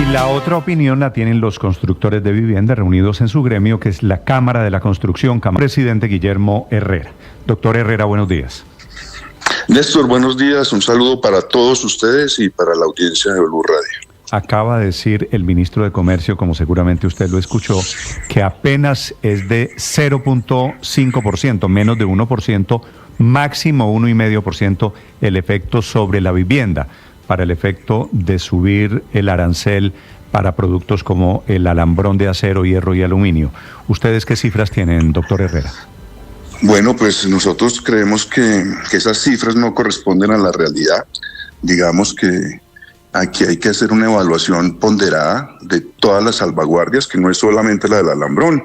Y la otra opinión la tienen los constructores de vivienda reunidos en su gremio, que es la Cámara de la Construcción, presidente Guillermo Herrera. Doctor Herrera, buenos días. Néstor, buenos días. Un saludo para todos ustedes y para la audiencia de Blue Radio. Acaba de decir el ministro de Comercio, como seguramente usted lo escuchó, que apenas es de 0.5%, menos de 1%, máximo 1,5% el efecto sobre la vivienda, para el efecto de subir el arancel para productos como el alambrón de acero, hierro y aluminio. ¿Ustedes qué cifras tienen, doctor Herrera? Bueno, pues nosotros creemos que esas cifras no corresponden a la realidad. Digamos que aquí hay que hacer una evaluación ponderada de todas las salvaguardias, que no es solamente la del alambrón.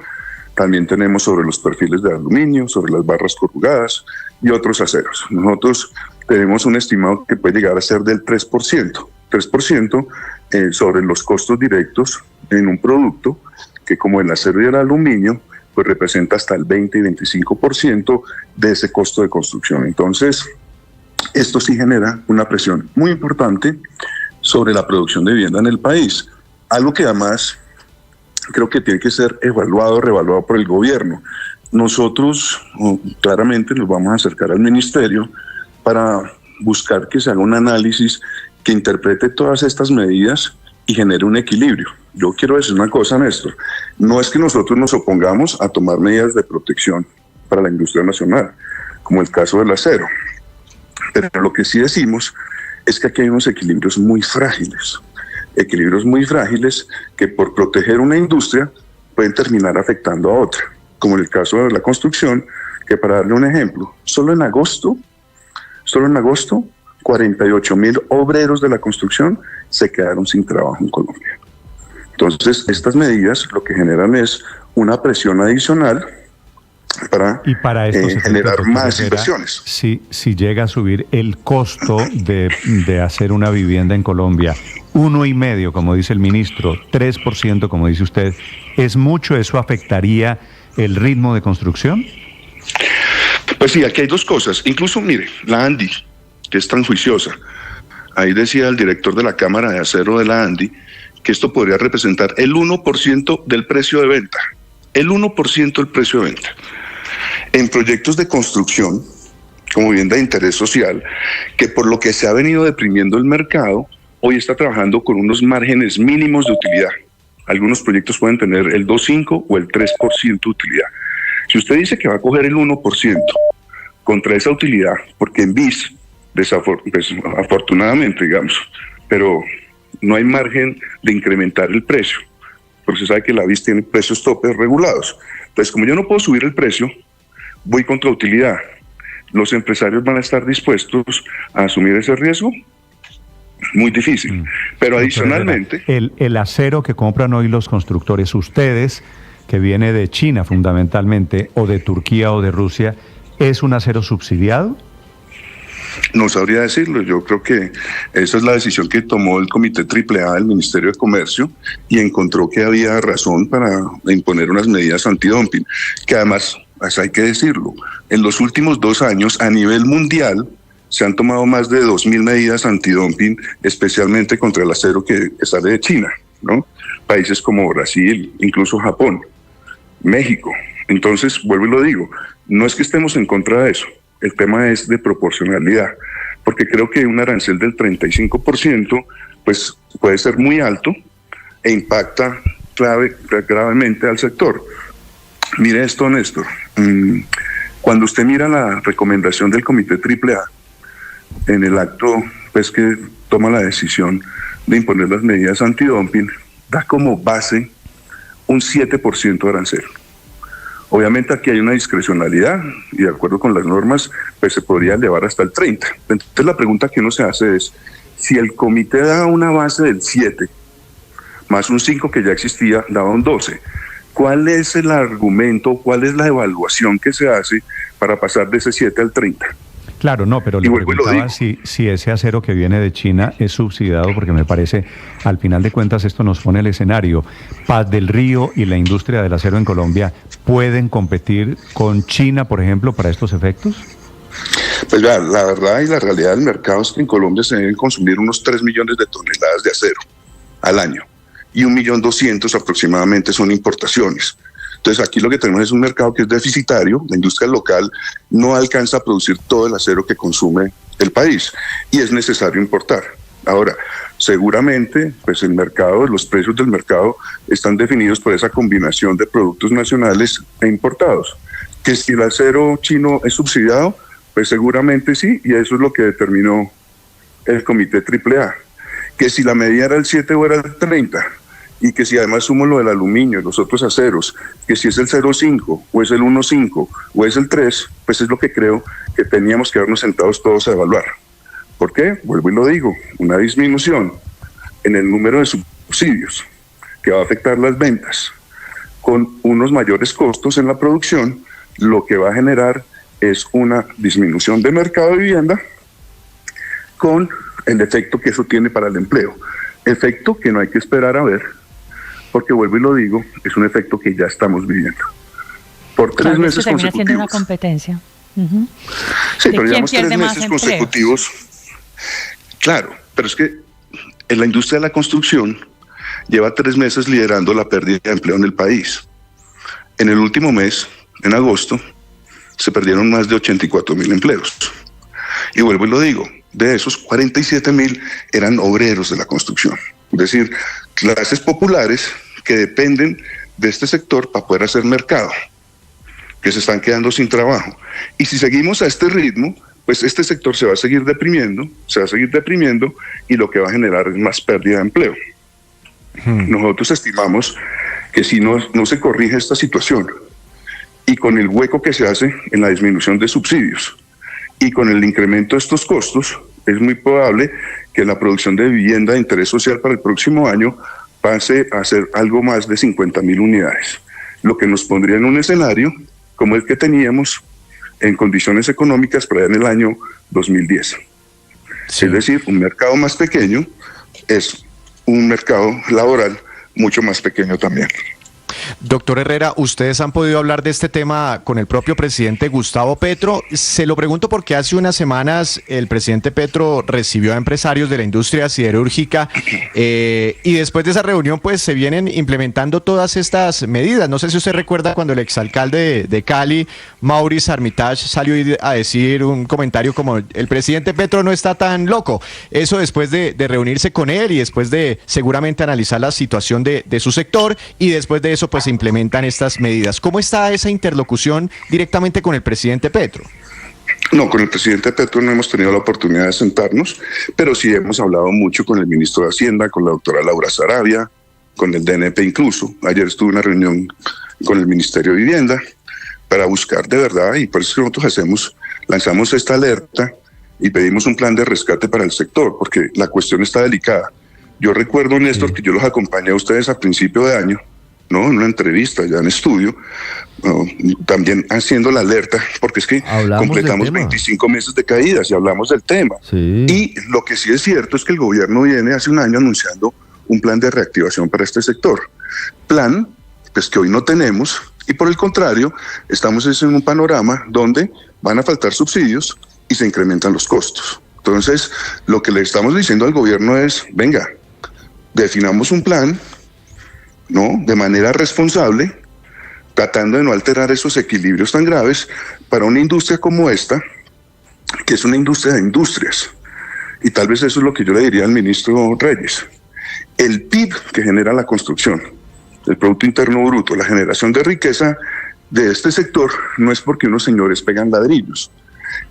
También tenemos sobre los perfiles de aluminio, sobre las barras corrugadas y otros aceros. Nosotros tenemos un estimado que puede llegar a ser del 3%. 3% sobre los costos directos en un producto que, como el acero y el aluminio, pues representa hasta el 20 y 25% de ese costo de construcción. Entonces, esto sí genera una presión muy importante sobre la producción de vivienda en el país. Algo que además creo que tiene que ser evaluado, reevaluado por el gobierno. Nosotros claramente nos vamos a acercar al ministerio para buscar que se haga un análisis que interprete todas estas medidas y genere un equilibrio. Yo quiero decir una cosa, Néstor, no es que nosotros nos opongamos a tomar medidas de protección para la industria nacional, como el caso del acero, pero lo que sí decimos es que aquí hay unos equilibrios muy frágiles que por proteger una industria pueden terminar afectando a otra, como en el caso de la construcción, que para darle un ejemplo, solo en agosto, 48,000 obreros de la construcción se quedaron sin trabajo en Colombia. Entonces, estas medidas lo que generan es una presión adicional para generar más inversiones. Si llega a subir el costo de hacer una vivienda en Colombia, 1,5%, como dice el ministro, 3%, como dice usted, ¿es mucho? ¿Eso afectaría el ritmo de construcción? Pues sí, aquí hay dos cosas. Incluso, mire, la ANDI, que es tan juiciosa, ahí decía el director de la Cámara de Acero de la ANDI que esto podría representar el 1% del precio de venta. El 1% del precio de venta. En proyectos de construcción, como vivienda de interés social, que por lo que se ha venido deprimiendo el mercado, hoy está trabajando con unos márgenes mínimos de utilidad. Algunos proyectos pueden tener el 2,5 o el 3% de utilidad. Si usted dice que va a coger el 1% contra esa utilidad, porque en BIS, afortunadamente, digamos, pero no hay margen de incrementar el precio, porque se sabe que la BIS tiene precios topes regulados. Entonces, como yo no puedo subir el precio, voy contra utilidad. ¿Los empresarios van a estar dispuestos a asumir ese riesgo? Muy difícil. Pero adicionalmente... El acero que compran hoy los constructores, ustedes, que viene de China fundamentalmente, o de Turquía o de Rusia, ¿es un acero subsidiado? No sabría decirlo. Yo creo que esa es la decisión que tomó el Comité AAA del Ministerio de Comercio y encontró que había razón para imponer unas medidas antidumping, que además, pues hay que decirlo, en los últimos 2 años a nivel mundial se han tomado más de 2.000 medidas antidumping, especialmente contra el acero que sale de China, ¿no? Países como Brasil, incluso Japón, México. Entonces, vuelvo y lo digo, no es que estemos en contra de eso, el tema es de proporcionalidad, porque creo que un arancel del 35% pues puede ser muy alto e impacta gravemente al sector. Mire esto, Néstor, cuando usted mira la recomendación del Comité AAA, en el acto pues que toma la decisión de imponer las medidas antidumping, da como base un 7% de arancel. Obviamente aquí hay una discrecionalidad y de acuerdo con las normas pues se podría elevar hasta el 30%. Entonces la pregunta que uno se hace es, si el comité da una base del 7 más un 5 que ya existía, daba un 12, ¿cuál es el argumento, cuál es la evaluación que se hace para pasar de ese 7 al 30? Claro, no, pero le preguntaba si ese acero que viene de China es subsidiado, porque me parece, al final de cuentas, esto nos pone el escenario. Paz del Río y la industria del acero en Colombia, ¿pueden competir con China, por ejemplo, para estos efectos? Pues la verdad y la realidad del mercado es que en Colombia se deben consumir unos 3 millones de toneladas de acero al año. y 1.200.000 aproximadamente son importaciones. Entonces aquí lo que tenemos es un mercado que es deficitario, la industria local no alcanza a producir todo el acero que consume el país y es necesario importar. Ahora, seguramente pues el mercado, los precios del mercado están definidos por esa combinación de productos nacionales e importados. Que si el acero chino es subsidiado, pues seguramente sí, y eso es lo que determinó el comité AAA. Que si la medida era el 7 o era el 30, y que si además sumo lo del aluminio y los otros aceros, que si es el 0,5 o es el 1,5 o es el 3, pues es lo que creo que teníamos que habernos sentados todos a evaluar. ¿Por qué? Vuelvo y lo digo, una disminución en el número de subsidios que va a afectar las ventas con unos mayores costos en la producción, lo que va a generar es una disminución de mercado de vivienda con el efecto que eso tiene para el empleo. Efecto que no hay que esperar a ver, porque vuelvo y lo digo, es un efecto que ya estamos viviendo. Por 3 meses consecutivos. Siendo una competencia. Uh-huh. Sí, pero llevamos 3 meses consecutivos. Claro, pero es que en la industria de la construcción lleva 3 meses liderando la pérdida de empleo en el país. En el último mes, en agosto, se perdieron más de 84.000 empleos. Y vuelvo y lo digo, de esos 47.000 eran obreros de la construcción. Es decir, clases populares que dependen de este sector para poder hacer mercado, que se están quedando sin trabajo. Y si seguimos a este ritmo, pues este sector se va a seguir deprimiendo y lo que va a generar es más pérdida de empleo. Nosotros estimamos que si no se corrige esta situación y con el hueco que se hace en la disminución de subsidios y con el incremento de estos costos, es muy probable que la producción de vivienda de interés social para el próximo año pase a ser algo más de 50.000 unidades, lo que nos pondría en un escenario como el que teníamos en condiciones económicas para en el año 2010. Sí. Es decir, un mercado más pequeño es un mercado laboral mucho más pequeño también. Doctor Herrera, ustedes han podido hablar de este tema con el propio presidente Gustavo Petro. Se lo pregunto porque hace unas semanas el presidente Petro recibió a empresarios de la industria siderúrgica y después de esa reunión pues se vienen implementando todas estas medidas. No sé si usted recuerda cuando el exalcalde de Cali, Maurice Armitage, salió a decir un comentario como el presidente Petro no está tan loco. Eso después de reunirse con él y después de seguramente analizar la situación de su sector y después de eso pues se implementan estas medidas. ¿Cómo está esa interlocución directamente con el presidente Petro? No, con el presidente Petro no hemos tenido la oportunidad de sentarnos, pero sí hemos hablado mucho con el ministro de Hacienda, con la doctora Laura Sarabia, con el DNP incluso. Ayer estuve en una reunión con el Ministerio de Vivienda para buscar de verdad, y por eso que nosotros lanzamos esta alerta y pedimos un plan de rescate para el sector, porque la cuestión está delicada. Yo recuerdo, Néstor, que yo los acompañé a ustedes a principio de año, ¿no? En una entrevista ya en estudio, también haciendo la alerta, porque es que completamos 25 meses de caídas y hablamos del tema. Sí. Y lo que sí es cierto es que el gobierno viene hace un año anunciando un plan de reactivación para este sector. Plan, pues que hoy no tenemos, y por el contrario, estamos en un panorama donde van a faltar subsidios y se incrementan los costos. Entonces, lo que le estamos diciendo al gobierno es, venga, definamos un plan, ¿no? De manera responsable, tratando de no alterar esos equilibrios tan graves para una industria como esta, que es una industria de industrias. Y tal vez eso es lo que yo le diría al ministro Reyes. El PIB que genera la construcción, el Producto Interno Bruto, la generación de riqueza de este sector, no es porque unos señores pegan ladrillos,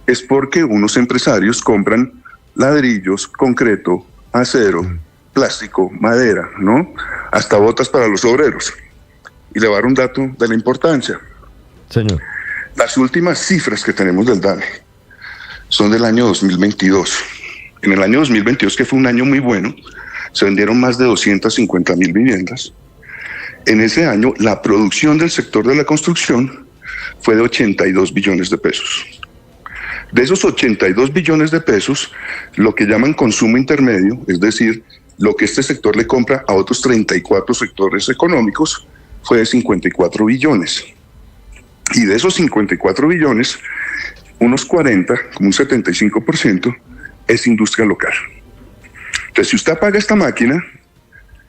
es porque unos empresarios compran ladrillos, concreto, acero, plástico, madera, ¿no? Hasta botas para los obreros. Y le voy a dar un dato de la importancia. Señor. Las últimas cifras que tenemos del DANE son del año 2022. En el año 2022, que fue un año muy bueno, se vendieron más de 250.000 viviendas. En ese año, la producción del sector de la construcción fue de 82 billones de pesos. De esos 82 billones de pesos, lo que llaman consumo intermedio, es decir, lo que este sector le compra a otros 34 sectores económicos, fue de 54 billones. Y de esos 54 billones, unos 40, como un 75%, es industria local. Entonces, si usted apaga esta máquina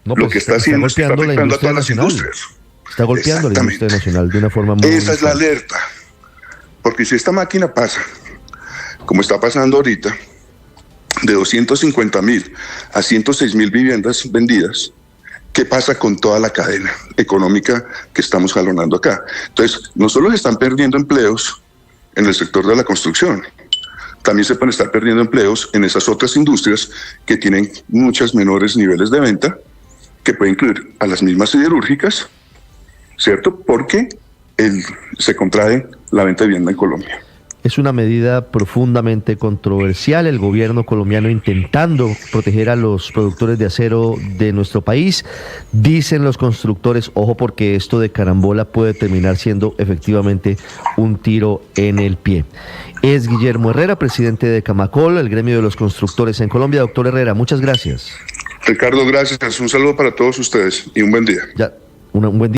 No, lo pues que está haciendo es que está golpeando la afectando a industria todas las nacional. industrias. Está golpeando a la industria nacional de una forma muy Esa es la fuerte. alerta. Porque si esta máquina pasa, como está pasando ahorita, de 250.000 a 106.000 viviendas vendidas, ¿qué pasa con toda la cadena económica que estamos jalonando acá? Entonces, no solo se están perdiendo empleos en el sector de la construcción, también se pueden estar perdiendo empleos en esas otras industrias que tienen muchos menores niveles de venta, que pueden incluir a las mismas siderúrgicas, ¿cierto? Porque se contrae la venta de vivienda en Colombia. Es una medida profundamente controversial. El gobierno colombiano intentando proteger a los productores de acero de nuestro país. Dicen los constructores, ojo, porque esto de carambola puede terminar siendo efectivamente un tiro en el pie. Es Guillermo Herrera, presidente de Camacol, el gremio de los constructores en Colombia. Doctor Herrera, muchas gracias. Ricardo, gracias. Un saludo para todos ustedes y un buen día. Un buen día.